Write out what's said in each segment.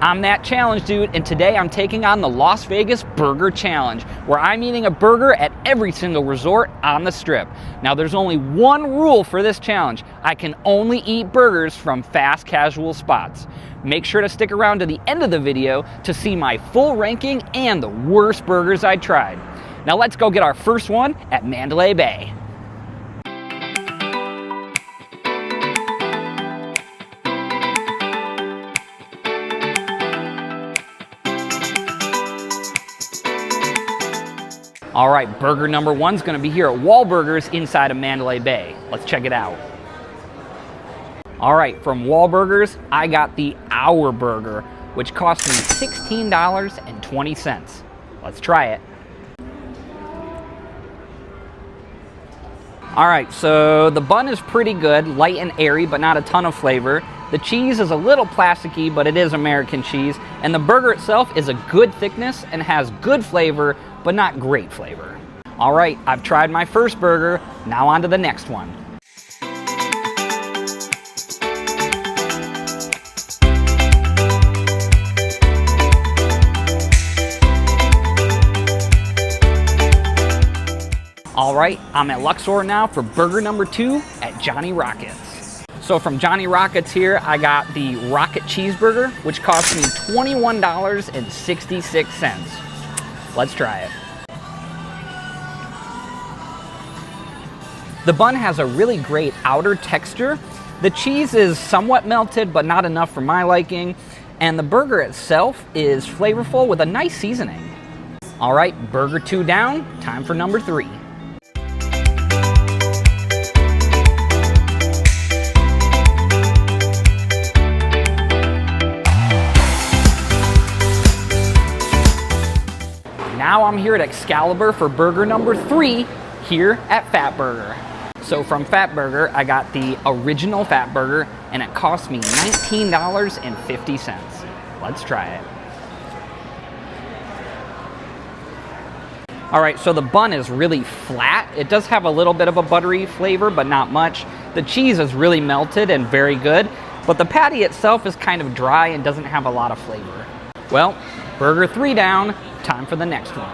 I'm that challenge dude, and today I'm taking on the Las Vegas Burger Challenge, where I'm eating a burger at every single resort on the Strip. Now there's only one rule for this challenge. I can only eat burgers from fast casual spots. Make sure to stick around to the end of the video to see my full ranking and the worst burgers I tried. Now let's go get our first one at Mandalay Bay. All right, burger number one's gonna be here at Wahlburgers inside of Mandalay Bay. Let's check it out. All right, from Wahlburgers, I got the Hour Burger, which cost me $16.20. Let's try it. All right, so the bun is pretty good, light and airy, but not a ton of flavor. The cheese is a little plasticky, but it is American cheese. And the burger itself is a good thickness and has good flavor, but not great flavor. All right, I've tried my first burger, now on to the next one. All right, I'm at Luxor now for burger number two at Johnny Rockets. So from Johnny Rockets here, I got the Rocket Cheeseburger, which cost me $21.66. Let's try it. The bun has a really great outer texture. The cheese is somewhat melted, but not enough for my liking. And the burger itself is flavorful with a nice seasoning. All right, burger two down, time for number three. Now I'm here at Excalibur for burger number three here at Fatburger. So from Fatburger, I got the original Fatburger and it cost me $19.50. Let's try it. All right, so the bun is really flat. It does have a little bit of a buttery flavor, but not much. The cheese is really melted and very good, but the patty itself is kind of dry and doesn't have a lot of flavor. Well, burger three down, time for the next one.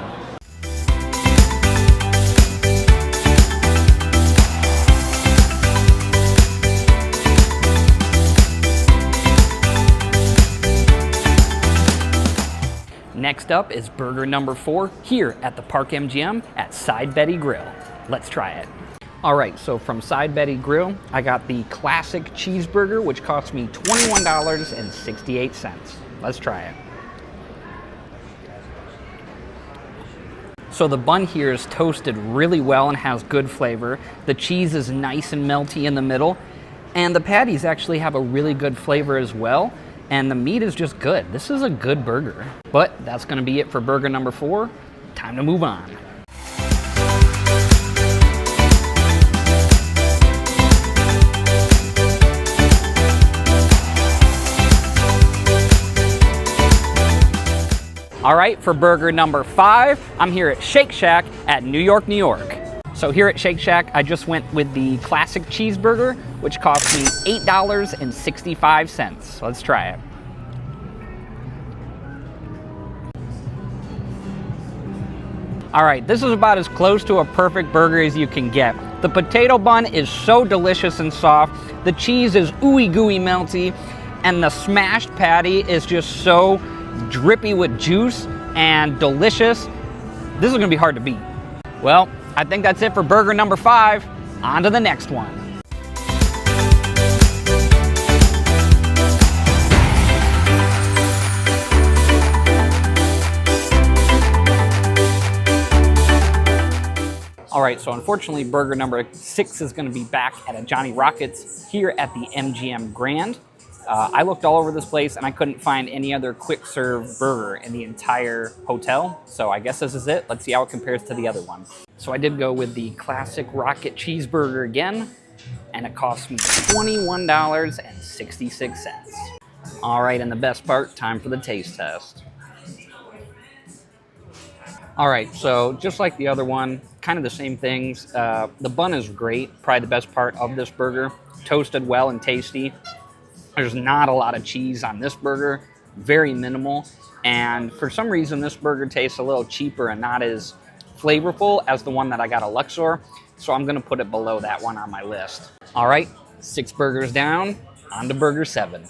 Next up is burger number four here at the Park MGM at Side Betty Grill. Let's try it. All right, so from Side Betty Grill, I got the classic cheeseburger, which cost me $21.68. Let's try it. So the bun here is toasted really well and has good flavor. The cheese is nice and melty in the middle. And the patties actually have a really good flavor as well. And the meat is just good. This is a good burger. But that's gonna be it for burger number four. Time to move on. All right, for burger number five, I'm here at Shake Shack at New York, New York. So here at Shake Shack, I just went with the classic cheeseburger, which cost me $8.65. Let's try it. All right, this is about as close to a perfect burger as you can get. The potato bun is so delicious and soft. The cheese is ooey gooey melty, and the smashed patty is just so drippy with juice and delicious. This is gonna be hard to beat. Well, I think that's it for burger number five. On to the next one. All right, so unfortunately, burger number six is gonna be back at a Johnny Rockets here at the MGM Grand. I looked all over this place and I couldn't find any other quick serve burger in the entire hotel. So I guess this is it. Let's see how it compares to the other one. So I did go with the classic Rocket Cheeseburger again, and it cost me $21.66. All right, and the best part, time for the taste test. All right, so just like the other one, kind of the same things. The bun is great, probably the best part of this burger. Toasted well and tasty. There's not a lot of cheese on this burger, very minimal. And for some reason, this burger tastes a little cheaper and not as flavorful as the one that I got at Luxor. So I'm gonna put it below that one on my list. All right, 6 burgers down, on to burger 7.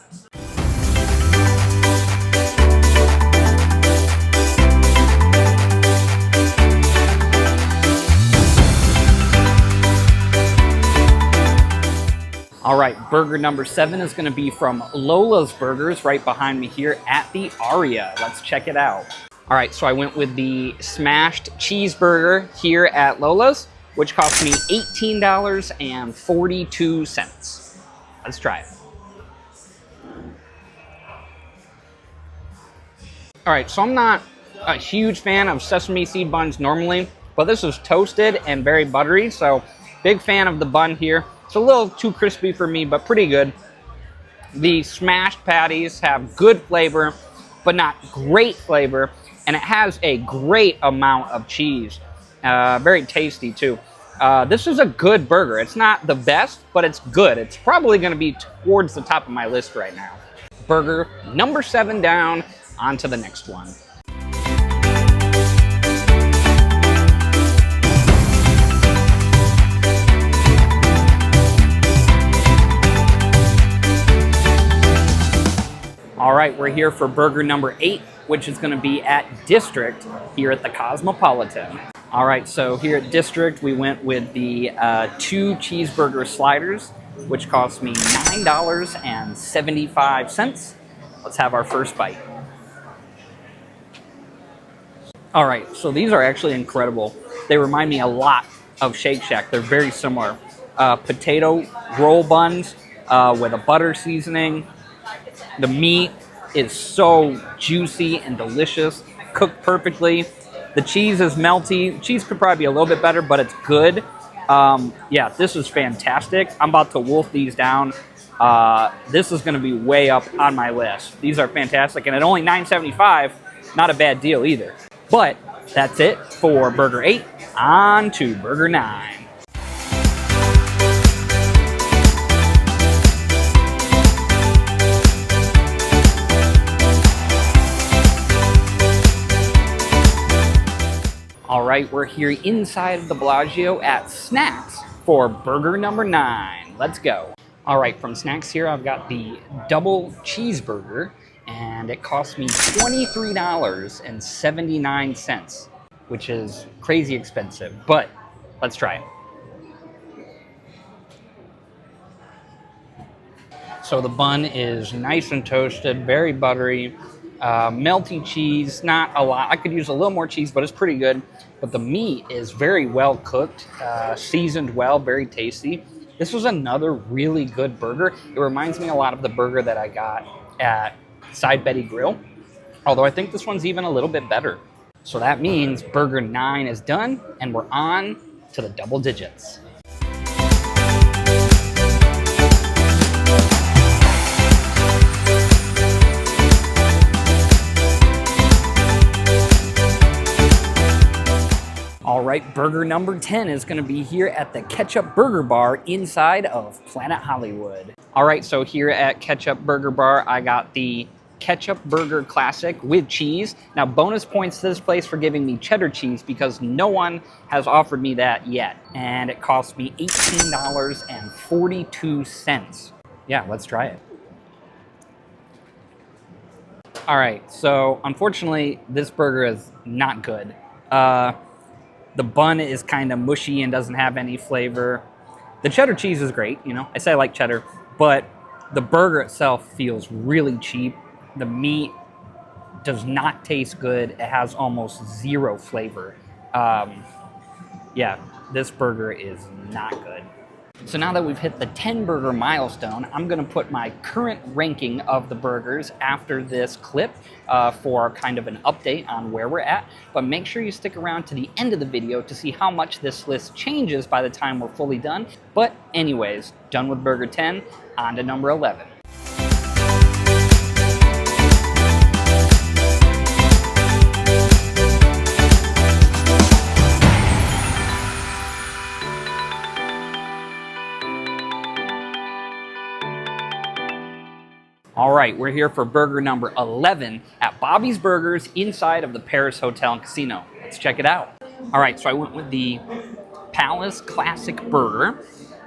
All right, burger number 7 is gonna be from Lola's Burgers right behind me here at the Aria. Let's check it out. All right, so I went with the smashed cheeseburger here at Lola's, which cost me $18.42. Let's try it. All right, so I'm not a huge fan of sesame seed buns normally, but this is toasted and very buttery, so big fan of the bun here. It's a little too crispy for me, but pretty good. The smashed patties have good flavor, but not great flavor, and it has a great amount of cheese. Very tasty too. This is a good burger. It's not the best, but it's good. It's probably gonna be towards the top of my list right now. Burger number 7 down, on to the next one. All right, we're here for burger number 8, which is gonna be at District here at the Cosmopolitan. All right, so here at District, we went with the 2 cheeseburger sliders, which cost me $9.75. Let's have our first bite. All right, so these are actually incredible. They remind me a lot of Shake Shack. They're very similar. Potato roll buns with a butter seasoning. The meat is so juicy and delicious, cooked perfectly. The cheese is melty. Cheese could probably be a little bit better, but it's good. Yeah, this is fantastic. I'm about to wolf these down. This is gonna be way up on my list. These are fantastic, and at only $9.75, not a bad deal either. But that's it for burger 8, on to burger 9. All right, we're here inside of the Bellagio at Snacks for burger number 9. Let's go. All right, from Snacks here, I've got the double cheeseburger, and it cost me $23.79, which is crazy expensive, but let's try it. So the bun is nice and toasted, very buttery. Melty cheese, not a lot. I could use a little more cheese, but it's pretty good. But the meat is very well cooked, seasoned well, very tasty. This was another really good burger. It reminds me a lot of the burger that I got at Side Betty Grill, although I think this one's even a little bit better. So that means burger 9 is done, and we're on to the double digits. All right, burger number 10 is gonna be here at the Ketchup Burger Bar inside of Planet Hollywood. All right, so here at Ketchup Burger Bar, I got the Ketchup Burger Classic with cheese. Now, bonus points to this place for giving me cheddar cheese because no one has offered me that yet. And it cost me $18.42. Yeah, let's try it. All right, so unfortunately, this burger is not good. The bun is kind of mushy and doesn't have any flavor. The cheddar cheese is great, you know, I say I like cheddar, but the burger itself feels really cheap. The meat does not taste good. It has almost zero flavor. Yeah, this burger is not good. So now that we've hit the 10 burger milestone, I'm gonna put my current ranking of the burgers after this clip for kind of an update on where we're at. But make sure you stick around to the end of the video to see how much this list changes by the time we're fully done. But anyways, done with burger 10, on to number 11. All right, right, we're here for burger number 11 at Bobby's Burgers inside of the Paris Hotel and Casino. Let's check it out. All right, so I went with the Palace Classic Burger,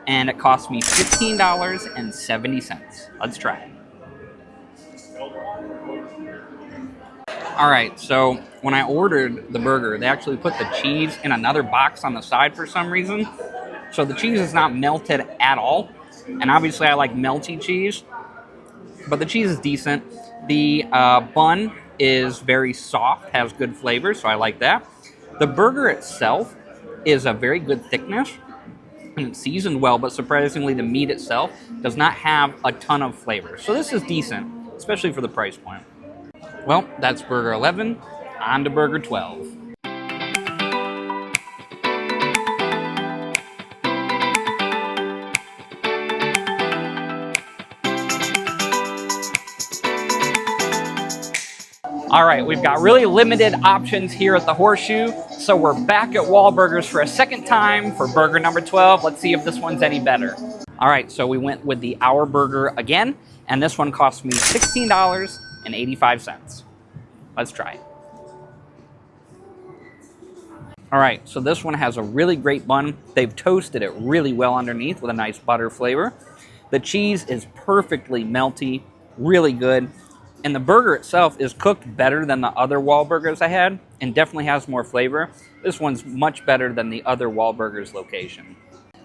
and it cost me $15.70. Let's try it. All right, so when I ordered the burger, they actually put the cheese in another box on the side for some reason. So the cheese is not melted at all. And obviously I like melty cheese, but the cheese is decent. The bun is very soft, has good flavor, so I like that. The burger itself is a very good thickness, and it's seasoned well, but surprisingly the meat itself does not have a ton of flavor. So this is decent, especially for the price point. Well, that's burger 11, on to burger 12. All right, we've got really limited options here at the Horseshoe, so we're back at Wahlburgers for a second time for burger number 12. Let's see if this one's any better. All right, so we went with the Hour Burger again, and this one cost me $16.85. Let's try it. All right, so this one has a really great bun. They've toasted it really well underneath with a nice butter flavor. The cheese is perfectly melty, really good. And the burger itself is cooked better than the other Wahlburgers I had, and definitely has more flavor. This one's much better than the other Wahlburgers location.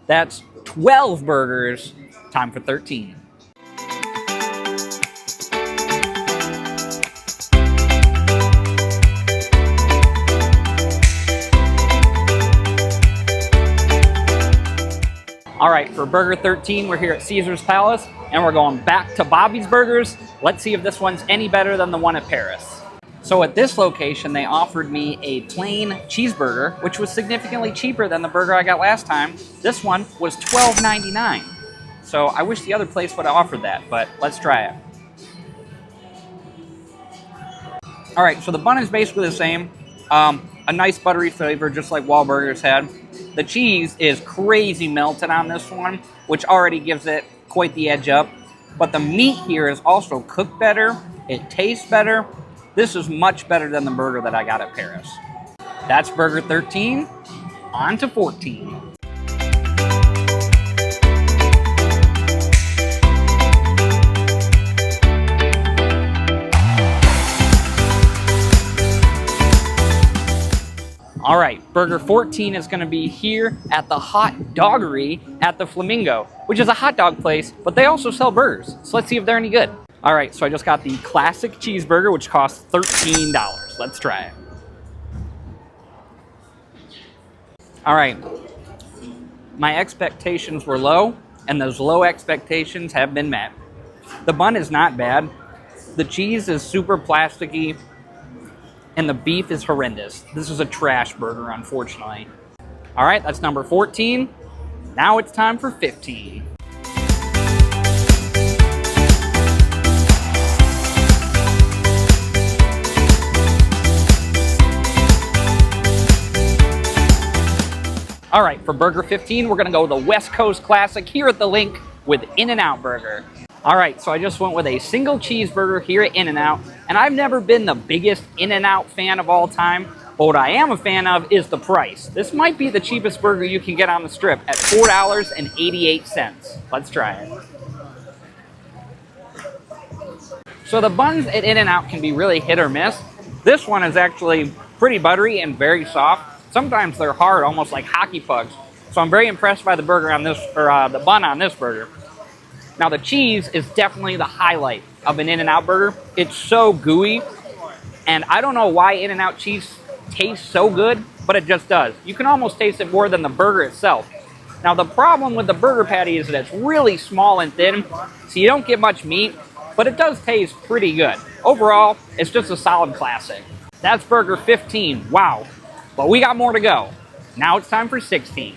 That's 12 burgers, time for 13. All right, for burger 13, we're here at Caesar's Palace, and we're going back to Bobby's Burgers. Let's see if this one's any better than the one at Paris. So at this location, they offered me a plain cheeseburger, which was significantly cheaper than the burger I got last time. This one was $12.99. So I wish the other place would have offered that, but let's try it. All right, so the bun is basically the same. A nice buttery flavor, just like Wahlburgers had. The cheese is crazy melted on this one, which already gives it quite the edge up. But the meat here is also cooked better. It tastes better. This is much better than the burger that I got at Paris. That's burger 13, on to 14. All right, burger 14 is gonna be here at the Hot Doggery at the Flamingo, which is a hot dog place, but they also sell burgers. So let's see if they're any good. All right, so I just got the classic cheeseburger, which costs $13. Let's try it. All right, my expectations were low, and those low expectations have been met. The bun is not bad. The cheese is super plasticky, and the beef is horrendous. This is a trash burger, unfortunately. All right, that's number 14. Now it's time for 15. All right, for burger 15, we're gonna go with the West Coast Classic here at the Linq with In-N-Out Burger. All right, so I just went with a single cheeseburger here at In-N-Out, and I've never been the biggest In-N-Out fan of all time, but what I am a fan of is the price. This might be the cheapest burger you can get on the Strip at $4.88. Let's try it. So the buns at In-N-Out can be really hit or miss. This one is actually pretty buttery and very soft. Sometimes they're hard, almost like hockey pucks. So I'm very impressed by the burger on this, or the bun on this burger. Now the cheese is definitely the highlight of an In-N-Out burger. It's so gooey, and I don't know why In-N-Out cheese tastes so good, but it just does. You can almost taste it more than the burger itself. Now the problem with the burger patty is that it's really small and thin, so you don't get much meat, but it does taste pretty good. Overall, it's just a solid classic. That's burger 15, wow. But we got more to go. Now it's time for 16.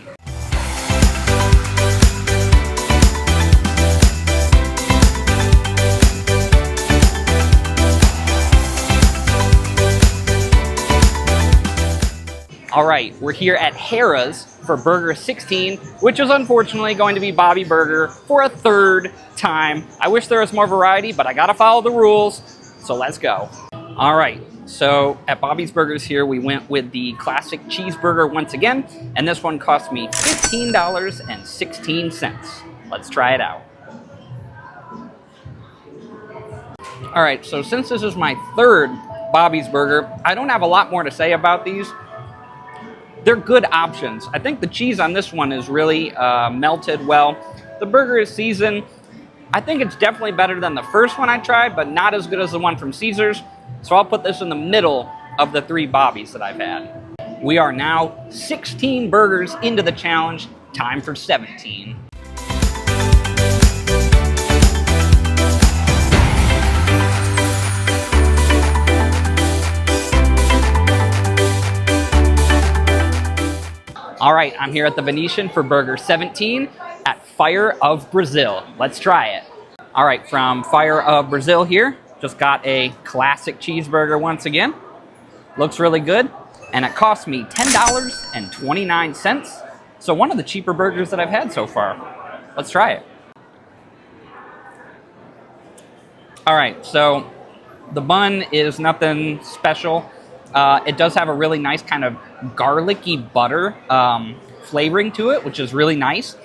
All right, we're here at Harrah's for Burger 16, which is unfortunately going to be Bobby Burger for a third time. I wish there was more variety, but I gotta follow the rules, so let's go. All right, so at Bobby's Burgers here, we went with the classic cheeseburger once again, and this one cost me $15.16. Let's try it out. All right, so since this is my third Bobby's Burger, I don't have a lot more to say about these. They're good options. I think the cheese on this one is really melted well. The burger is seasoned. I think it's definitely better than the first one I tried, but not as good as the one from Caesars. So I'll put this in the middle of the 3 Bobbies that I've had. We are now 16 burgers into the challenge. Time for 17. All right, I'm here at the Venetian for Burger 17 at Fire of Brazil. Let's try it. All right, from Fire of Brazil here, just got a classic cheeseburger once again. Looks really good, and it cost me $10.29. So one of the cheaper burgers that I've had so far. Let's try it. All right, so the bun is nothing special. It does have a really nice kind of garlicky butter flavoring to it, which is really nice.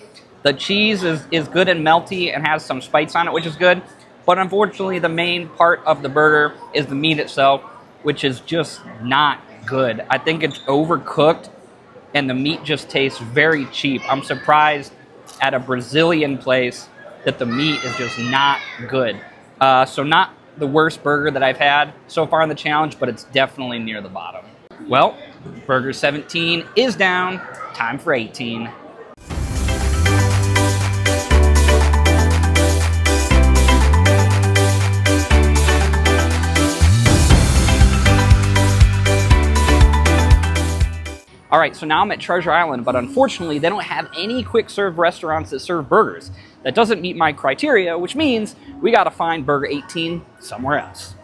The cheese is good and melty and has some spice on it, which is good. But unfortunately, the main part of the burger is the meat itself, which is just not good. I think it's overcooked and the meat just tastes very cheap. I'm surprised at a Brazilian place that the meat is just not good. So not the worst burger that I've had so far in the challenge, but it's definitely near the bottom. Well, Burger 17 is down. Time for 18. All right, so now I'm at Treasure Island, but unfortunately they don't have any quick serve restaurants that serve burgers. That doesn't meet my criteria, which means we gotta find Burger 18 somewhere else.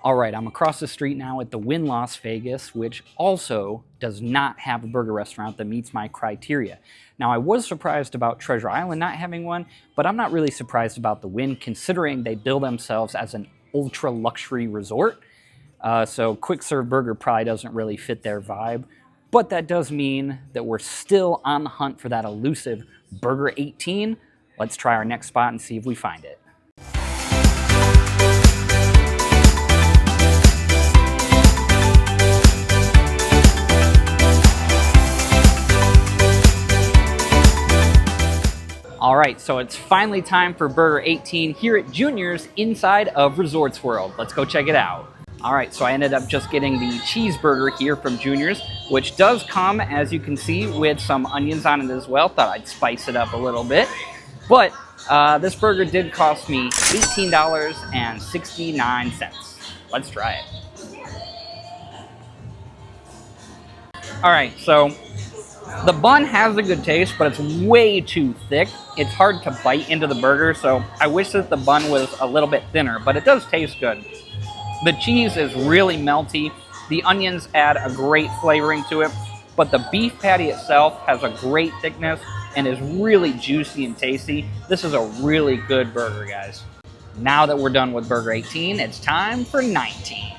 All right, I'm across the street now at the Wynn Las Vegas, which also does not have a burger restaurant that meets my criteria. Now, I was surprised about Treasure Island not having one, but I'm not really surprised about the Wynn, considering they bill themselves as an ultra-luxury resort. So quick serve burger probably doesn't really fit their vibe, but that does mean that we're still on the hunt for that elusive Burger 18. Let's try our next spot and see if we find it. All right, so it's finally time for Burger 18 here at Junior's inside of Resorts World. Let's go check it out. All right, so I ended up just getting the cheeseburger here from Junior's, which does come, as you can see, with some onions on it as well. Thought I'd spice it up a little bit. But this burger did cost me $18.69. Let's try it. All right, so the bun has a good taste, but it's way too thick. It's hard to bite into the burger, so I wish that the bun was a little bit thinner, but it does taste good. The cheese is really melty. The onions add a great flavoring to it, but the beef patty itself has a great thickness and is really juicy and tasty. This is a really good burger, guys. Now that we're done with Burger 18, it's time for 19.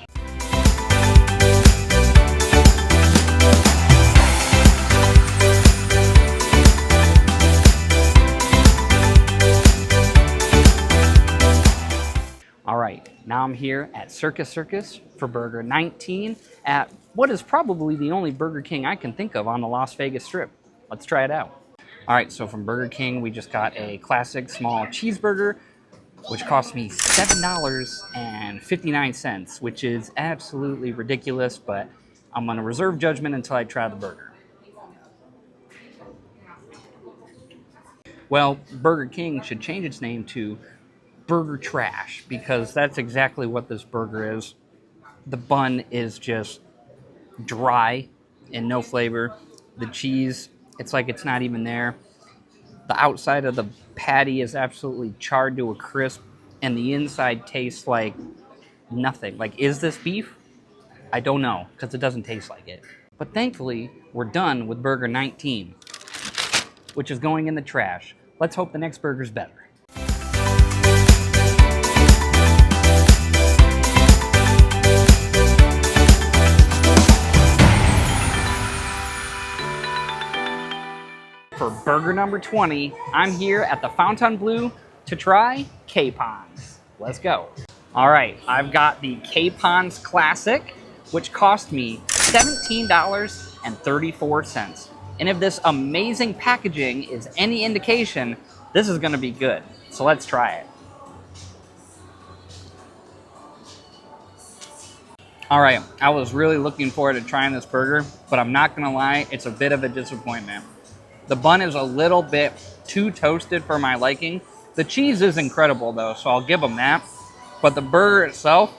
All right, now I'm here at Circus for Burger 19 at what is probably the only Burger King I can think of on the Las Vegas Strip. Let's try it out. All right, so from Burger King, we just got a classic small cheeseburger, which cost me $7.59, which is absolutely ridiculous, but I'm gonna reserve judgment until I try the burger. Well, Burger King should change its name to Burger Trash, because that's exactly what this burger is. The bun is just dry and no flavor. The cheese, it's like it's not even there. The outside of the patty is absolutely charred to a crisp, and the inside tastes like nothing. Like, is this beef? I don't know, because it doesn't taste like it. But thankfully, we're done with burger 19, which is going in the trash. Let's hope the next burger's better. For burger number 20, I'm here at the Fontainebleau to try Capone's. Let's go. All right, I've got the Capone's Classic, which cost me $17.34. And if this amazing packaging is any indication, this is gonna be good. So let's try it. All right, I was really looking forward to trying this burger, but I'm not gonna lie, it's a bit of a disappointment. The bun is a little bit too toasted for my liking. The cheese is incredible though, so I'll give them that. But the burger itself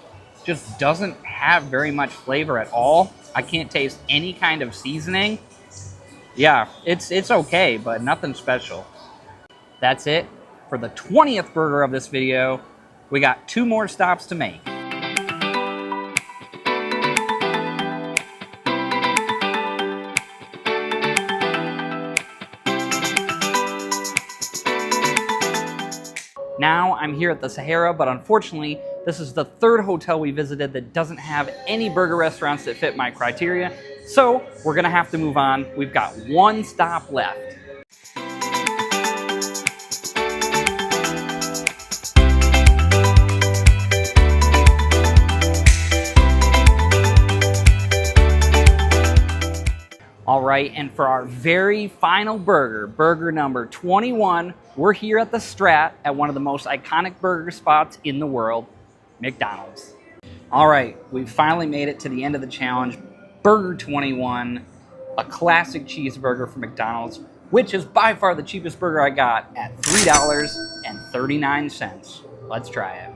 just doesn't have very much flavor at all. I can't taste any kind of seasoning. Yeah, it's okay, but nothing special. That's it for the 20th burger of this video. We got 2 more stops to make. Now I'm here at the Harrah, but unfortunately, this is the 3rd hotel we visited that doesn't have any burger restaurants that fit my criteria. So we're gonna have to move on. We've got 1 stop left. All right, and for our very final burger, burger number 21, we're here at the Strat at one of the most iconic burger spots in the world, McDonald's. All right, we've finally made it to the end of the challenge. Burger 21, a classic cheeseburger from McDonald's, which is by far the cheapest burger I got at $3.39. Let's try it.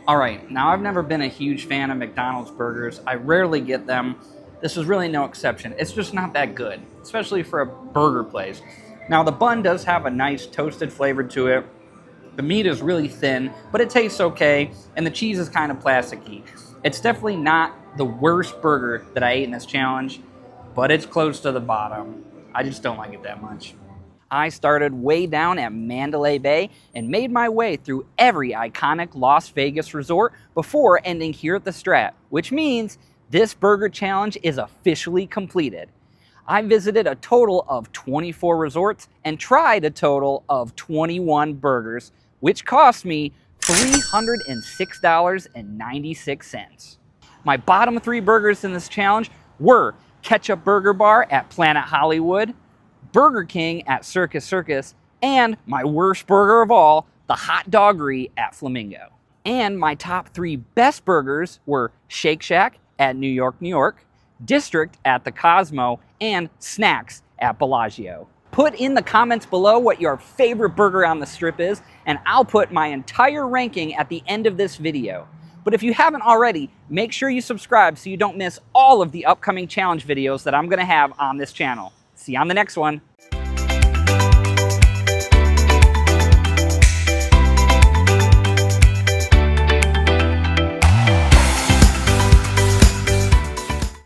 All right, now I've never been a huge fan of McDonald's burgers. I rarely get them. This is really no exception. It's just not that good, especially for a burger place. Now the bun does have a nice toasted flavor to it. The meat is really thin, but it tastes okay, and the cheese is kind of plasticky. It's definitely not the worst burger that I ate in this challenge, but it's close to the bottom. I just don't like it that much. I started way down at Mandalay Bay and made my way through every iconic Las Vegas resort before ending here at the Strat, which means this burger challenge is officially completed. I visited a total of 24 resorts and tried a total of 21 burgers, which cost me $306.96. My bottom 3 burgers in this challenge were Ketchup Burger Bar at Planet Hollywood, Burger King at Circus, and my worst burger of all, the hot Doggery at Flamingo. And my top 3 best burgers were Shake Shack at New York, District at the Cosmo, and Snacks at Bellagio. Put in the comments below what your favorite burger on the Strip is, and I'll put my entire ranking at the end of this video. But if you haven't already, make sure you subscribe so you don't miss all of the upcoming challenge videos that I'm gonna have on this channel. See you on the next one.